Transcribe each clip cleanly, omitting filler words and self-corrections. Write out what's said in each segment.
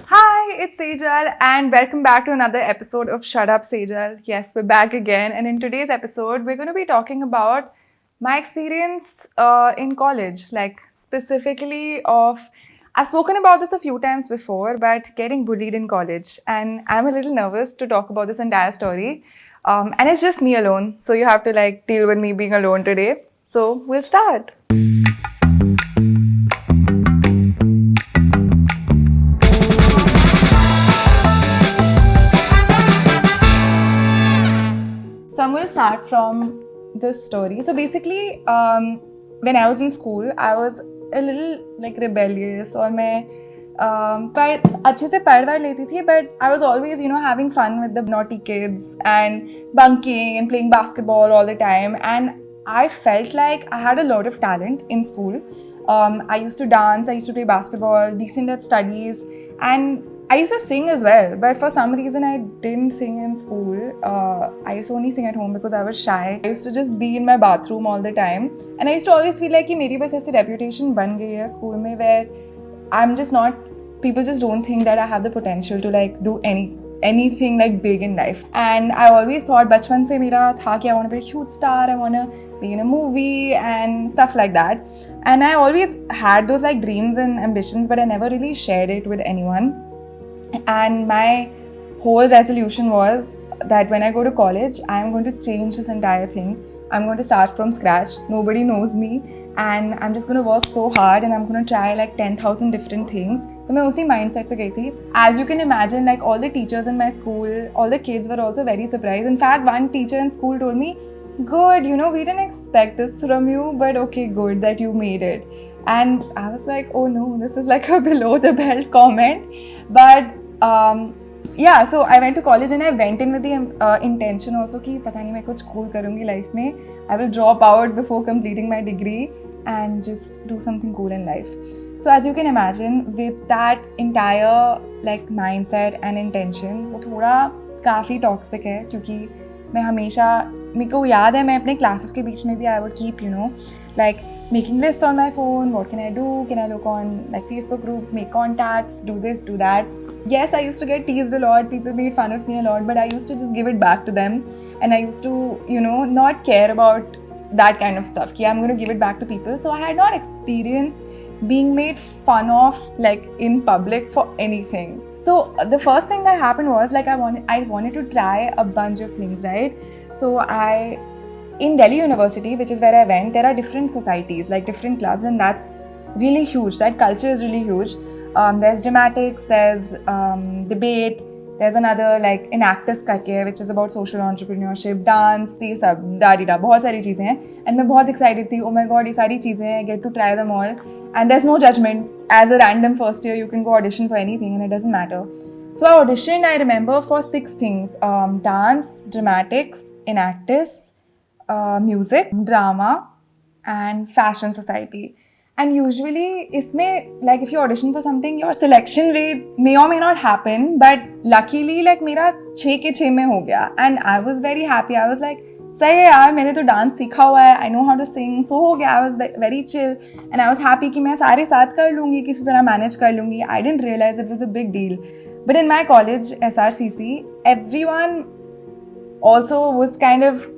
Hi, it's Sejal, and welcome back to another episode of Shut Up Sejal. Yes, we're back again, and in today's episode, we're going to be talking about my experience in college, like specifically of. I've spoken about this a few times before, but getting bullied in college, and I'm a little nervous to talk about this entire story. And it's just me alone, so you have to like deal with me being alone today. So we'll start. So I'm going to start from this story. So basically, when I was in school, I was a little like rebellious, और मैं पर अच्छे से पढ़ वढ़ लेती थी, but I was always having fun with the naughty kids and bunking and playing basketball all the time, and I felt like I had a lot of talent in school. I used to dance, I used to play basketball, decent at studies, and I used to sing as well, but for some reason I didn't sing in school. I used to only sing at home because I was shy. I used to just be in my bathroom all the time, and I used to always feel like कि मेरी बस ऐसी reputation बन गई है school में where I'm just not. People just don't think that I have the potential to like do anything like big in life. And I always thought बचपन से मेरा था कि I want to be a huge star, I want to be in a movie and stuff like that. And I always had those like dreams and ambitions, but I never really shared it with anyone. And my whole resolution was that when I go to college, I'm going to change this entire thing. I'm going to start from scratch. Nobody knows me, and I'm just going to work so hard, and I'm going to try like 10,000 different things. So मैं उसी mindset से गई थी. As you can imagine, like all the teachers in my school, all the kids were also very surprised. In fact, one teacher in school told me, "Good, we didn't expect this from you, but okay, good that you made it." And I was like, "Oh no, this is like a below the belt comment," but yeah, so I went to college and I went in with the intention also कि पता नहीं मैं कुछ cool करूँगी life में. I will drop out before completing my degree and just do something cool in life. So as you can imagine, with that entire like mindset and intention, वो थोड़ा काफ़ी toxic है क्योंकि मैं हमेशा मेरे को याद है मैं अपने classes के बीच में भी I would keep like making lists on my phone. What can I do? Can I look on like Facebook group, make contacts, do this, do that. Yes, I used to get teased a lot. People made fun of me a lot, but I used to just give it back to them. And I used to, not care about that kind of stuff. I'm going to give it back to people. So I had not experienced being made fun of like in public for anything. So the first thing that happened was like I wanted to try a bunch of things, right? So in Delhi University, which is where I went, there are different societies, like different clubs, and that's really huge. That culture is really huge. There's dramatics, there's debate, there's another like Enactus करके which is about social entrepreneurship, dance, ये सब डाडीडा बहुत सारी चीज़ें हैं, and मैं बहुत excited थी. Oh my god, ये सारी चीज़ें हैं, I get to try them all, and there's no judgment. As a random first year, you can go audition for anything, and it doesn't matter. So I auditioned, I remember, for 6 things: dance, dramatics, Enactus, music, drama, and fashion society. And usually, इसमें like if you audition for something, your selection rate may or may not happen, but luckily like मेरा 6 के 6 में हो गया, and I was very happy. I was like, सही है यार, मैंने तो डांस सीखा हुआ है, I know how to sing, so हो गया. I was very chill, and I was happy कि मैं सारे साथ कर लूँगी, किसी तरह manage कर लूँगी. I didn't realize it was a big deal. But in my college, SRCC, everyone also was kind of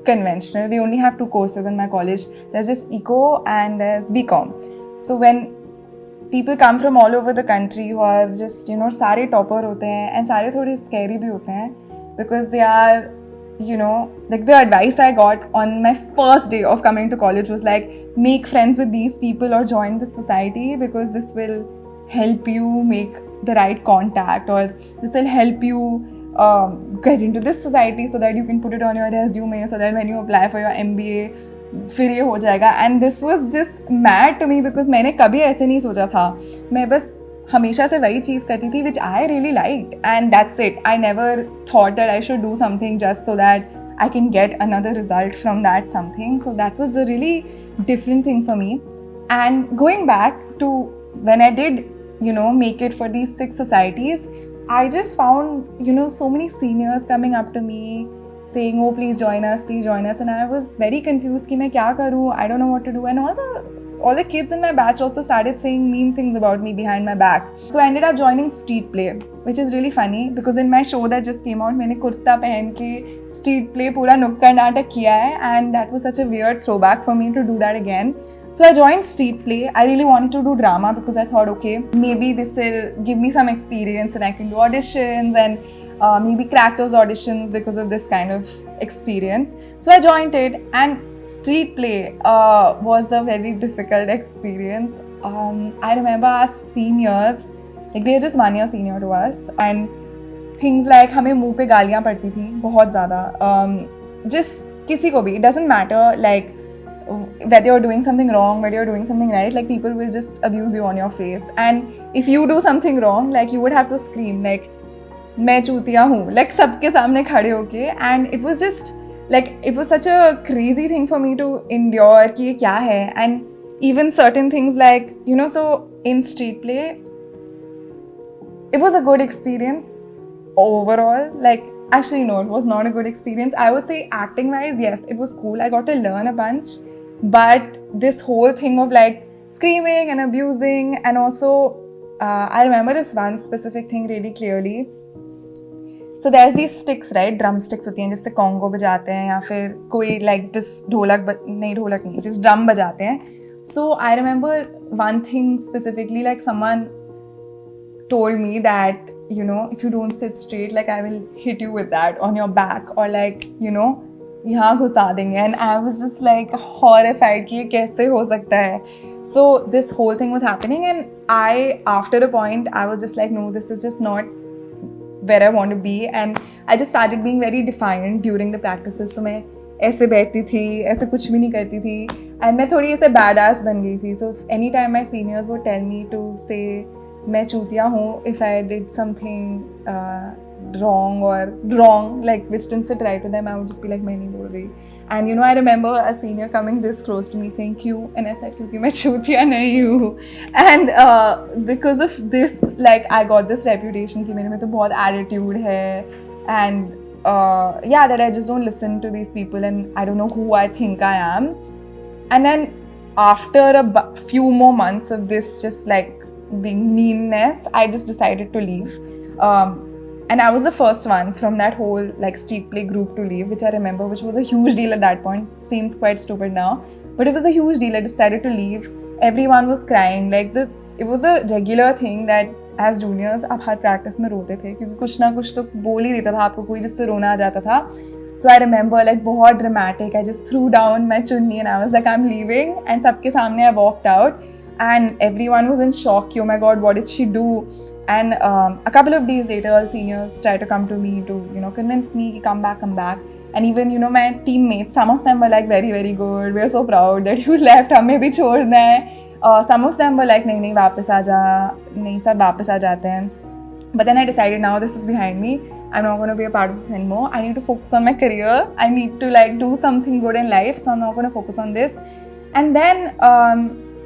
conventional. We only have 2 courses in my college. There's just Eco and there's BCom. So when people come from all over the country who are just, सारे topper होते हैं and सारे थोड़े scary भी होते हैं because they are, like the advice I got on my first day of coming to college was like, make friends with these people or join this society because this will help you make the right contact, or this will help you get into this society so that you can put it on your resume so that when you apply for your MBA फिर ये हो जाएगा. And this was just mad to me because मैंने कभी ऐसे नहीं सोचा था. मैं बस हमेशा से वही चीज़ करती थी which I really liked, and that's it. I never thought that I should do something just so that I can get another result from that something. So that was a really different thing for me. And going back to when I did, make it for these 6 societies, I just found, so many seniors coming up to me saying, oh, please join us, and I was very confused कि मैं क्या करूँ, I don't know what to do, and all the all the kids in my batch also started saying mean things about me behind my back. So I ended up joining street play, which is really funny because in my show that just came out, मैंने कुर्ता पहन के street play पूरा नुक्कड़ नाटक किया है, and that was such a weird throwback for me to do that again. So I joined street play. I really wanted to do drama because I thought, okay, maybe this will give me some experience and I can do auditions and maybe crack those auditions because of this kind of experience. So I joined it, and street play was a very difficult experience. I remember our seniors, like they are just 1 year senior to us, and things like हमें मुंह पे गालियाँ पड़ती थी बहुत ज़्यादा. Just किसी को भी, it doesn't matter like whether you're doing something wrong, whether you're doing something right, like people will just abuse you on your face. And if you do something wrong, like you would have to scream like मैं चूतिया हूँ, like सबके सामने खड़े होके. And it was just like, it was such a crazy thing for me to endure कि ये क्या है. And even certain things like, you know, so in street play, it was a good experience overall. Like, actually no, it was not a good experience. I would say acting wise, yes, it was cool. I got to learn a bunch. But this whole thing of like screaming and abusing, and also I remember this one specific thing really clearly. So there's these sticks, right? Drum sticks होती हैं जिससे Congo बजाते हैं, या फिर कोई like this ढोलक नहीं, just drum बजाते हैं. So I remember one thing specifically, like someone told me that, you know, if you don't sit straight, like I will hit you with that on your back, or like, you know, यहाँ घुसा देंगे. And I was just like horrified कि ये कैसे हो सकता है. So this whole thing was happening, and I, after a point, I was just like, no, this is just not where I want to be. And I just started being very defiant during the practices. तो मैं ऐसे बैठती थी, ऐसे कुछ भी नहीं करती थी, and मैं थोड़ी ऐसे badass बन गई थी. So anytime my seniors would tell me to say मैं चूतिया हूँ if I did something wrong, like which didn't sit right with them, I would just be like मैं नहीं बोल रही. And you know, I remember a senior coming this close to me saying क्यों, and I said क्योंकि मैं चूतिया नहीं हूँ. And because of this, like I got this reputation कि मेरे में तो बहुत attitude है, and yeah, that I just don't listen to these people and I don't know who I think I am. And then after a few more months of this just like being meanness, I just decided to leave. And I was the first one from that whole like street play group to leave, which I remember, which was a huge deal at that point. Seems quite stupid now, but it was a huge deal. I decided to leave. Everyone was crying. Like it was a regular thing that as juniors आप हर practice में रोते थे क्योंकि कुछ ना कुछ तो बोल ही देता था आपको कोई जिससे रोना आ जाता था. So I remember like बहुत dramatic. I just threw down my chunni and I was like I'm leaving. And सबके सामने I walked out. And everyone was in shock. Oh my God, what did she do? And a couple of days later, seniors tried to come to me to, you know, convince me to come back. And even, you know, my teammates, some of them were like very, very good. We're so proud that you left. हमें भी छोड़ना है. Some of them were like, नहीं वापस आ जा. नहीं सब वापस आ जाते हैं. But then I decided now this is behind me. I'm not going to be a part of this anymore. I need to focus on my career. I need to like do something good in life. So I'm not going to focus on this. And then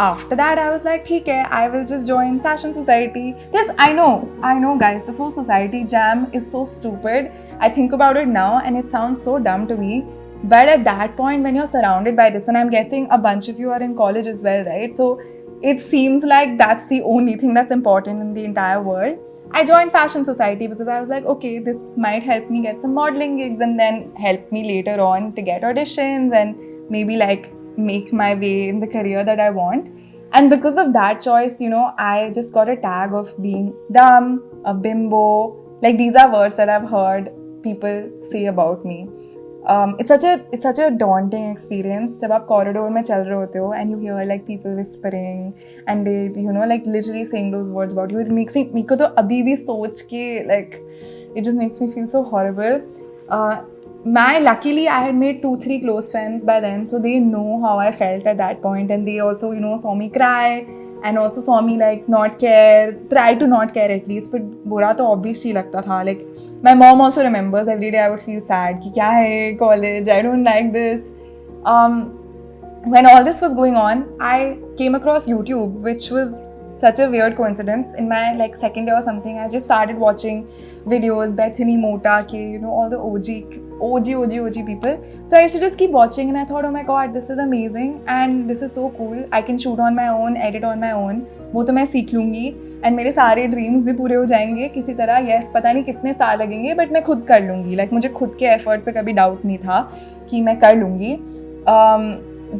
after that, I was like, ठीक है, I will just join fashion society. This, I know guys, this whole society jam is so stupid. I think about it now and it sounds so dumb to me. But at that point, when you're surrounded by this, and I'm guessing a bunch of you are in college as well, right? So it seems like that's the only thing that's important in the entire world. I joined fashion society because I was like, okay, this might help me get some modeling gigs and then help me later on to get auditions and maybe like make my way in the career that I want. And because of that choice, you know, I just got a tag of being dumb, a bimbo. Like these are words that I've heard people say about me. It's such a daunting experience जब आप corridor में चल रहे होते हो and you hear like people whispering and they, you know, like literally saying those words about you. It makes me, मेरे को तो अभी भी सोच के like it just makes me feel so horrible. Luckily I had made 2-3 close friends by then, so they know how I felt at that point, and they also, you know, saw me cry and also saw me like not care, try to not care at least, but बुरा तो obviously लगता था. Like my mom also remembers every day I would feel sad कि क्या है college, I don't like this. When all this was going on, I came across YouTube, which was such a weird coincidence. In my like second year or something, I just started watching videos Bethany Mota ke, you know, all the OG OG people. So I used to just keep watching and I thought, oh my god, this is amazing and this is so cool. I can shoot on my own, edit on my own. वो तो मैं सीख लूँगी and मेरे सारे dreams भी पूरे हो जाएंगे किसी तरह. Yes, पता नहीं कितने साल लगेंगे बट मैं खुद कर लूँगी. Like मुझे खुद के एफर्ट पे कभी डाउट नहीं था कि मैं कर लूँगी.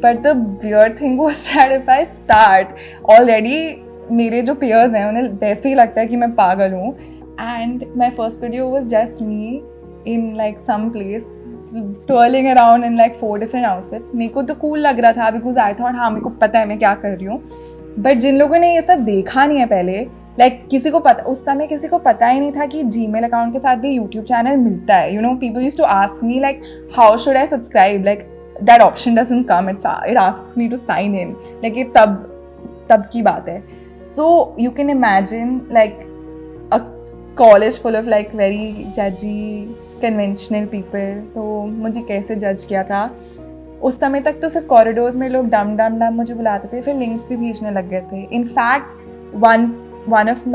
But the weird thing was that if I start already मेरे जो peers हैं उन्हें वैसे ही लगता है कि मैं पागल हूँ. And my first video was just me in like some place twirling around in like 4 different outfits. मेरे को तो cool लग रहा था because I thought हाँ मेरे को पता है मैं क्या कर रही हूँ. बट जिन लोगों ने ये सब देखा नहीं है पहले, लाइक किसी को पता, उस समय किसी को पता ही नहीं था कि जीमेल अकाउंट के साथ भी यूट्यूब चैनल मिलता है. You know, people used to ask me like how should I subscribe, like that option doesn't come, it asks me to sign in. Like ये तब की बात है. So you can imagine like a college full of like very जजी conventional people. तो मुझे कैसे जज किया था उस समय तक. तो सिर्फ कॉरिडोर्स में लोग डम डम डम मुझे बुलाते थे, फिर लिंक्स भी भेजने लग गए थे. In fact one of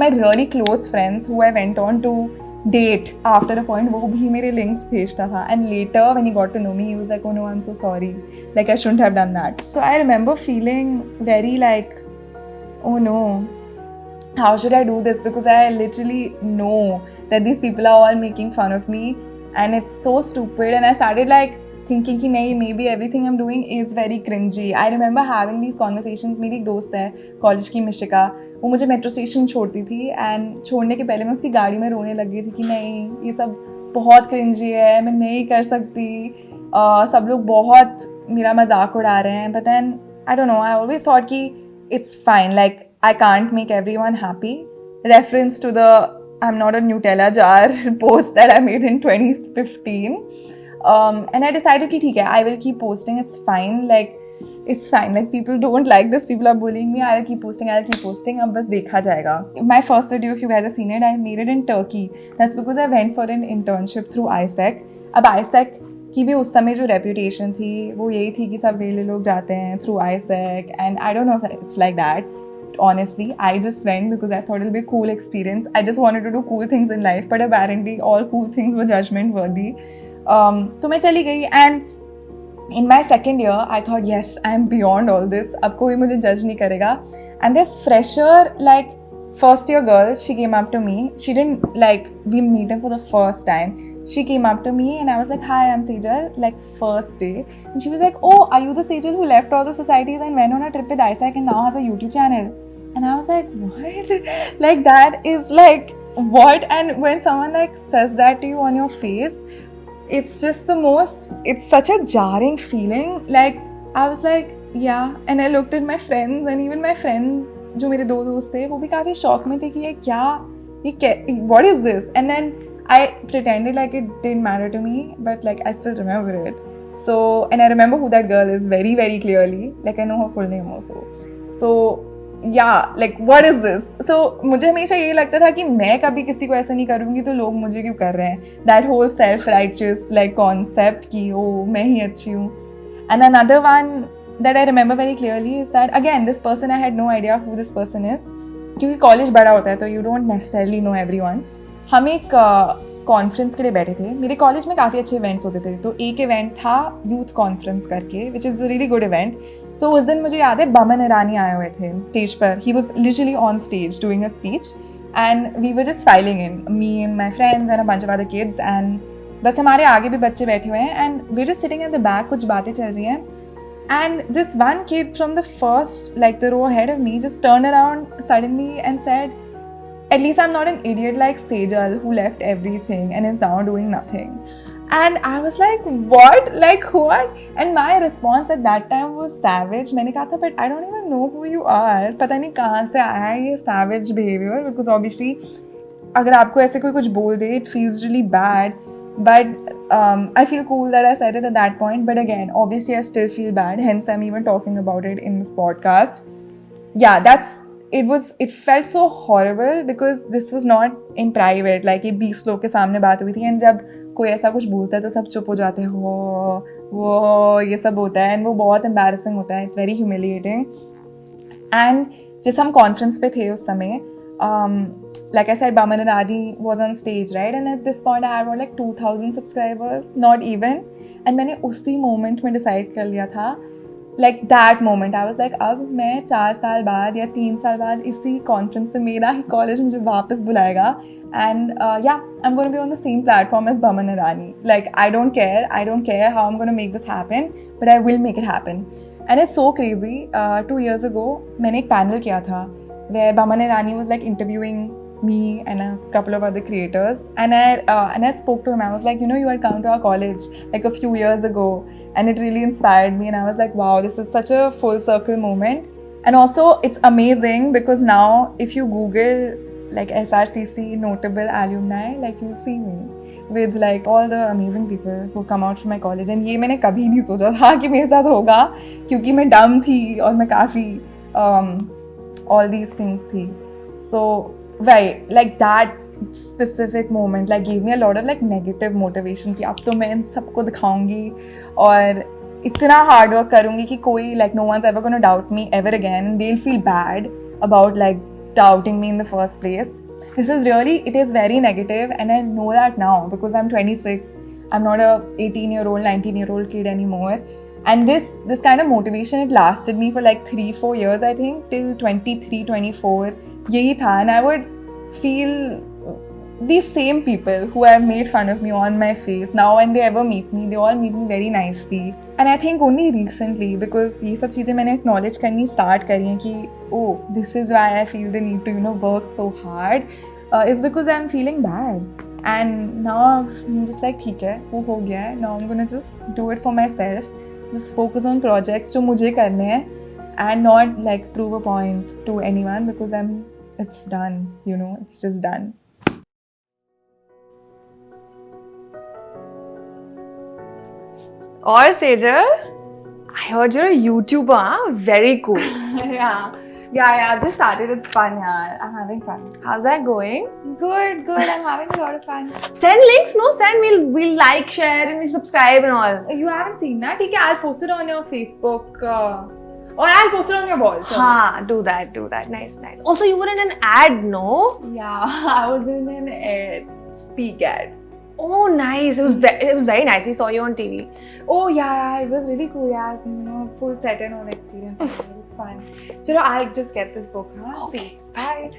my really close friends who I went on to date after a point, वो भी मेरे links भेजता था. And later when he got to know me, he was like, oh no, I'm so sorry, like I shouldn't have done that. So I remember feeling very like, oh no, how should I do this, because I literally know that these people are all making fun of me and it's so stupid. And I started like thinking कि नहीं, maybe everything I'm doing is very cringy. I remember having these conversations. मेरी एक दोस्त है college की, मिशिका, वो मुझे metro station छोड़ती थी एंड छोड़ने के पहले मैं उसकी गाड़ी में रोने लग गई थी कि नहीं ये सब बहुत क्रिंजी है, मैं नहीं कर सकती, सब लोग बहुत मेरा मजाक उड़ा रहे हैं. But then I don't know, I always thought कि it's fine, like I can't make everyone happy. Reference to the I'm not a Nutella jar post that I made in 2015. And I decided कि ठीक है, I will keep posting, it's fine, like it's fine, like people don't like this, people are bullying me, I'll keep posting, अब बस देखा जाएगा. My first video, if you guys have seen it, I made it in Turkey. That's because I went for an internship through ISEC. अब ISEC की भी उस समय जो reputation थी वो यही थी कि सब वेले लोग जाते हैं through ISEC, and I don't know if it's like that. Honestly, I just went because I thought it'll be a cool experience. I just wanted to do cool things in life, but apparently all cool things were judgment worthy. तो मैं चली गई and in my second year I thought yes, I am beyond all this, अब कोई मुझे judge नहीं करेगा. And this fresher like first year girl, she came up to me, she didn't like, we meeting for the first time, she came up to me and I was like, hi, I'm Sejal, like first day, and she was like, oh, are you the Sejal who left all the societies and went on a trip with ISAC and now has a YouTube channel? And I was like, what? Like that is like, what? And when someone like says that to you on your face, it's just the most, it's such a jarring feeling. Like I was like, yeah. And I looked at my friends, and even my friends जो मेरे दो दोस्त थे वो भी काफ़ी shock में थे कि ये क्या, what is this? And then I pretended like it didn't matter to me, but like I still remember it. So, and I remember who that girl is very, very clearly. Like I know her full name also. So yeah, like what is this? So मुझे हमेशा ये लगता था कि मैं कभी किसी को ऐसा नहीं करूँगी तो लोग मुझे क्यों कर रहे हैं. That whole self-righteous like concept कि oh मैं ही अच्छी हूँ. And another one that I remember very clearly is that again this person, I had no idea who this person is, क्योंकि कॉलेज बड़ा होता है तो you don't necessarily know everyone. हम एक कॉन्फ्रेंस के लिए बैठे थे. मेरे कॉलेज में काफ़ी अच्छे इवेंट्स होते थे, तो एक इवेंट था यूथ कॉन्फ्रेंस करके, which is a really good event. So उस दिन मुझे याद है बमन ईरानी आए हुए थे स्टेज पर. He was literally on stage doing a speech and we were just filing in, me and my friends and a bunch of other kids, and बस हमारे आगे भी बच्चे बैठे हुए हैं and we just sitting at the back, कुछ बातें चल रही हैं. And this one kid from the first, like the row ahead of me, just turned around suddenly and said, at least I'm not an idiot like Sejal who left everything and is now doing nothing. And I was like, what? Like what? And my response at that time was savage. मैंने कहा था, but I don't even know who you are. पता नहीं कहाँ से आया है ये savage behavior, because obviously अगर आपको ऐसे कोई कुछ बोल दे, it feels really bad. But I feel cool that I said it at that point. But again, obviously I still feel bad. Hence I'm even talking about it in this podcast. Yeah, it felt so horrible because this was not in private. Like ये 20 लोग के सामने बात हुई थी, and जब कोई ऐसा कुछ बोलता है तो सब चुप हो जाते हैं, वो ये सब होता है, and वो बहुत embarrassing होता है. It's very humiliating. And जिस हम कॉन्फ्रेंस पे थे उस समय, like I said, Baman Irani was on stage, right? And at this point, I had about like 2,000 subscribers, not even. And मैंने उसी moment में decide कर लिया था, like that moment, I was like, अब मैं 4 साल बाद या 3 साल बाद इसी conference पे मेरा ही college मुझे वापस बुलाएगा. And yeah, I'm going to be on the same platform as Baman Irani. Like, I don't care how I'm going to make this happen, but I will make it happen. And it's so crazy. 2 years ago, मैंने एक panel किया था where Baman Irani was like interviewing me and a couple of other creators, and I spoke to him. I was like, you had come to our college like a few years ago, and it really inspired me. And I was like, wow, this is such a full circle moment. And also, it's amazing because now if you Google like SRCC notable alumni, like you'll see me with like all the amazing people who come out from my college. And ये मैंने कभी नहीं सोचा था कि मेरे साथ होगा, क्योंकि मैं dumb थी और मैं काफ़ी all these things थी. So right, like that specific moment like gave me a lot of like negative motivation कि अब तो मैं इन सबको दिखाऊंगी और इतना hard work करूंगी कि कोई like no one's ever gonna doubt me ever again. They'll feel bad about like doubting me in the first place. It is very negative, and I know that now because I'm 26. I'm not a 18-year-old, 19-year-old kid anymore. And this kind of motivation, it lasted me for like 3-4 years, I think, till 23, 24. Yahi tha, and I would feel these same people who have made fun of me on my face, now when they ever meet me, they all meet me very nicely. And I think only recently, because ये सब चीज़ें मैंने acknowledge करनी start करी हैं कि oh, this is why I feel the need to work so hard, is because I'm feeling bad. And now I'm just like ठीक है, वो हो गया है. Now I'm gonna just do it for myself. Just focus on projects जो मुझे करने हैं, and not like prove a point to anyone because it's done, it's just done. Or Sejal, I heard you're a YouTuber, huh? Very cool. Yeah, I've just started. It's fun, yeah. I'm having fun. How's that going? Good. I'm having a lot of fun. Send links, no? We'll like, share, and we'll subscribe and all. You haven't seen that? Okay, I'll post it on your Facebook. Or I'll post it on your wall. Ha, do that. Nice. Also, you were in an ad, no? Yeah, I was in an ad. Speak ad. Oh, nice. It was very nice. We saw you on TV. Oh, yeah. It was really cool. Yeah, full set and all experience. It was fun. Chalo, I'll just get this book, huh? Okay. See. Bye.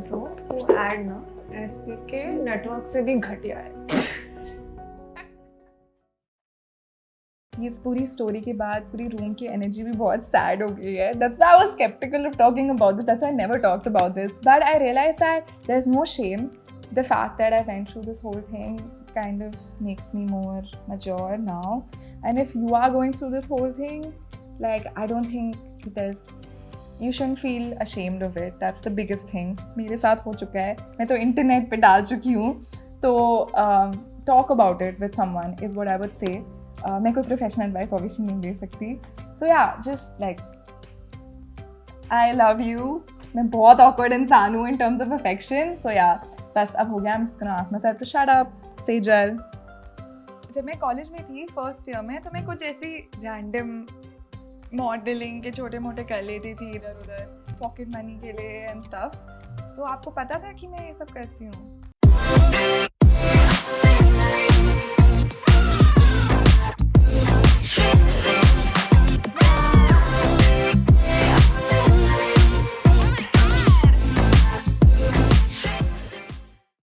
Bro, वो ad ना SP के network से भी घटिया है. ये पूरी story के बाद पूरी रूम की एनर्जी भी बहुत सैड हो गई है. That's why I was skeptical of talking about this. That's why I never talked about this. But I realized that there's no shame. The fact that I went through this whole thing kind of makes me more mature now. And if you are going through this whole thing, like, I don't think you shouldn't feel ashamed of it. That's the biggest thing. मेरे साथ हो चुका है. मैं तो internet पे डाल चुकी हूँ. तो talk about it with someone is what I would say. मैं कोई professional advice obviously नहीं दे सकती. So yeah, just like, I love you. मैं बहुत awkward इंसान हूँ in terms of affection. So yeah, बस अब हो गया. I'm just gonna ask myself to shut up. Sejal. जब मैं कॉलेज में थी फर्स्ट ईयर में, तो मैं कुछ ऐसी रैंडम मॉडलिंग के छोटे मोटे कर लेती थी इधर उधर पॉकेट मनी के लिए एंड स्टफ. तो आपको पता था कि मैं ये सब करती हूँ?